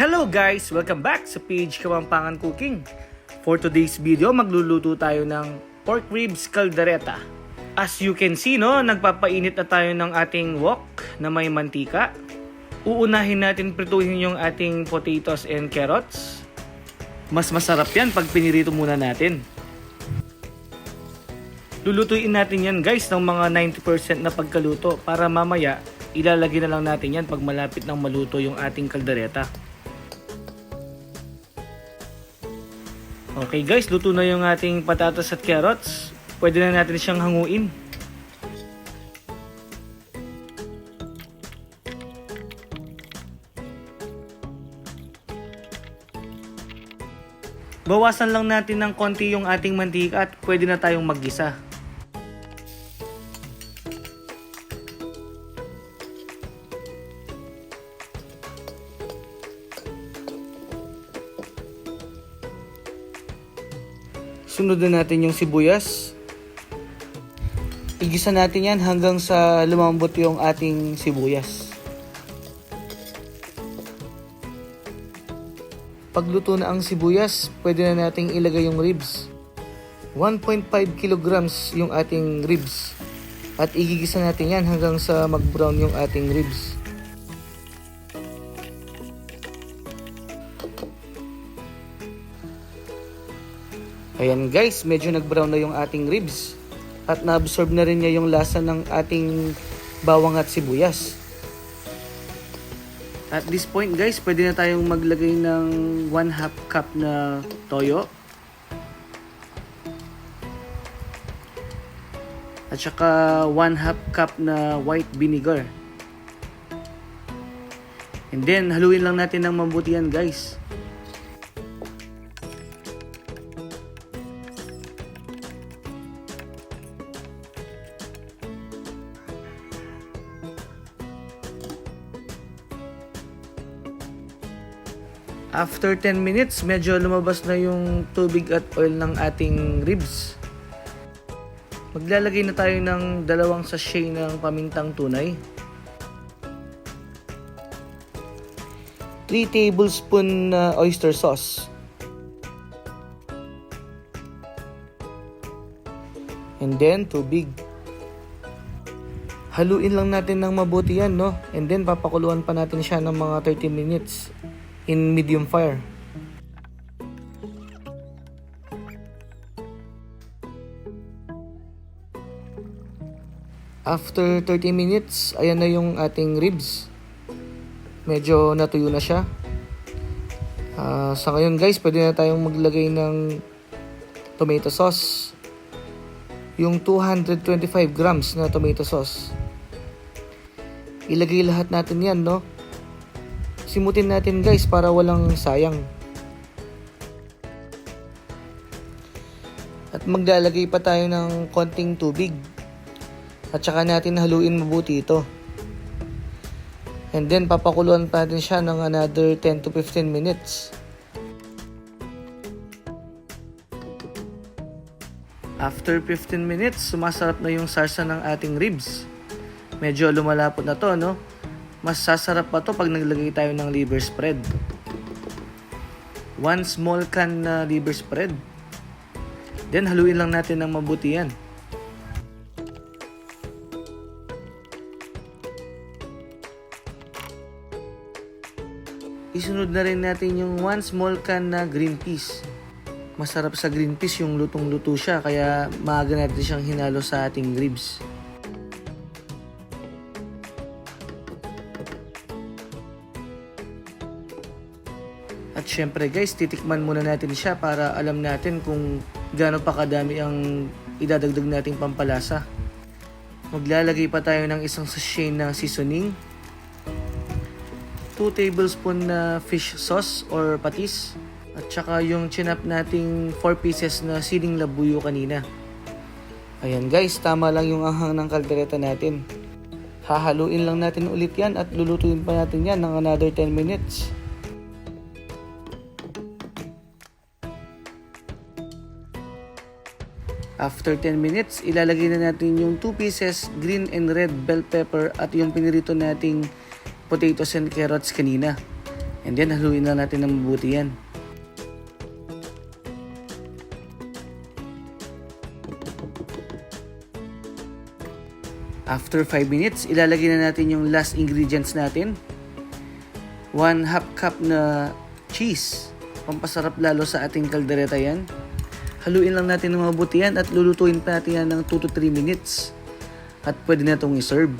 Hello guys! Welcome back sa page Kapampangan Cooking. For today's video, magluluto tayo ng pork ribs caldereta. As you can see, nagpapainit na tayo ng ating wok na may mantika. Uunahin natin prituhin yung ating potatoes and carrots. Mas masarap yan pag pinirito muna natin. Lulutuin natin yan guys ng mga 90% na pagkaluto para mamaya ilalagay na lang natin yan pag malapit ng maluto yung ating caldereta. Okay guys, luto na yung ating patatas at carrots. Pwede na natin siyang hanguin. Bawasan lang natin ng konti yung ating mantika at pwede na tayong maggisa. Sunod na natin yung sibuyas. Igisa natin yan hanggang sa lumambot yung ating sibuyas. Pagluto na ang sibuyas, pwede na nating ilagay yung ribs. 1.5 kilograms yung ating ribs. At igigisa natin yan hanggang sa mag-brown yung ating ribs. Ayan guys, medyo nag-brown na yung ating ribs at na-absorb na rin niya yung lasa ng ating bawang at sibuyas. At this point guys, pwede na tayong maglagay ng 1/2 cup na toyo. At saka 1/2 cup na white vinegar. And then, haluin lang natin ng mabuti yan guys. After 10 minutes, medyo lumabas na yung tubig at oil ng ating ribs. Maglalagay na tayo ng 2 sachet ng pamintang tunay. 3 tablespoon na oyster sauce. And then, tubig. Haluin lang natin ng mabuti yan, And then, papakuluan pa natin siya ng mga 30 minutes. In medium fire. After 30 minutes, ayan na yung ating ribs. Medyo natuyo na siya. Sa ngayon guys, pwede na tayong maglagay ng tomato sauce. Yung 225 grams na tomato sauce. Ilagay lahat natin yan, Simutin natin guys para walang sayang. At maglalagay pa tayo ng konting tubig. At saka natin haluin mabuti ito. And then papakuluan pa natin siya ng another 10 to 15 minutes. After 15 minutes, sumasarap na yung sarsa ng ating ribs. Medyo lumalapot na to, Mas sasarap pa to pag naglagay tayo ng liver spread. 1 small can na liver spread. Then haluin lang natin ng mabuti yan. Isunod na rin natin yung 1 small can na green peas. Masarap sa green peas yung lutong-luto siya, kaya maaga natin siyang hinalo sa ating ribs. At syempre guys, titikman muna natin siya para alam natin kung gaano pa kadami ang idadagdag nating pampalasa. Maglalagay pa tayo ng isang sachet na seasoning. 2 tablespoon na fish sauce or patis. At saka yung chinap nating 4 pieces na siling labuyo kanina. Ayan guys, tama lang yung anghang ng kaldereta natin. Hahaluin lang natin ulit yan at lulutuin pa natin yan ng another 10 minutes. After 10 minutes, ilalagay na natin yung 2 pieces green and red bell pepper at yung pinirito nating potatoes and carrots kanina. And then haluin na natin ng mabuti yan. After 5 minutes, ilalagay na natin yung last ingredients natin. 1/2 cup na cheese. Pampasarap lalo sa ating kaldereta yan. Haluin lang natin ng mabuti yan at lulutuin pa natin yan ng 2 to 3 minutes. At pwede na itong iserve.